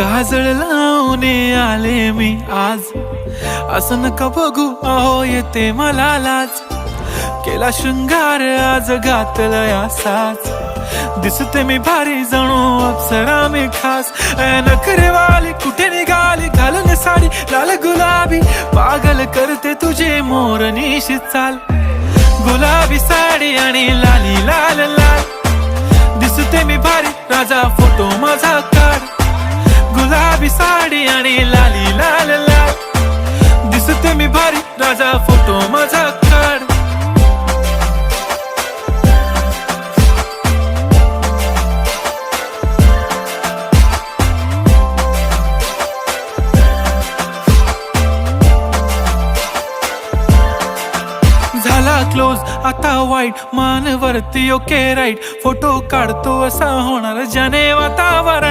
काजळ लावून आले मी आज, असं नका बघू अहो येते मला लाज. केला शृंगार आज घातलाय असाच, दिसते मी भारी जणू अप्सरा मी खास. नखरेवाली कुठे निघाली घालून साडी लाल गुलाबी, पागल करते तुझे मोरनीशी चाल. गुलाबी साडी आणि लाली लाल लाल, दिसते मी भारी राजा फोटो माझा काढ. गुलाबी साडी आणि लाली लाल लाल, दिसते मी भारी राजा फोटो माझा काढ. झाला क्लोज आता वाईट, मान वरती ओके राईट, फोटो काढतो असा होणार ज्याने वातावरण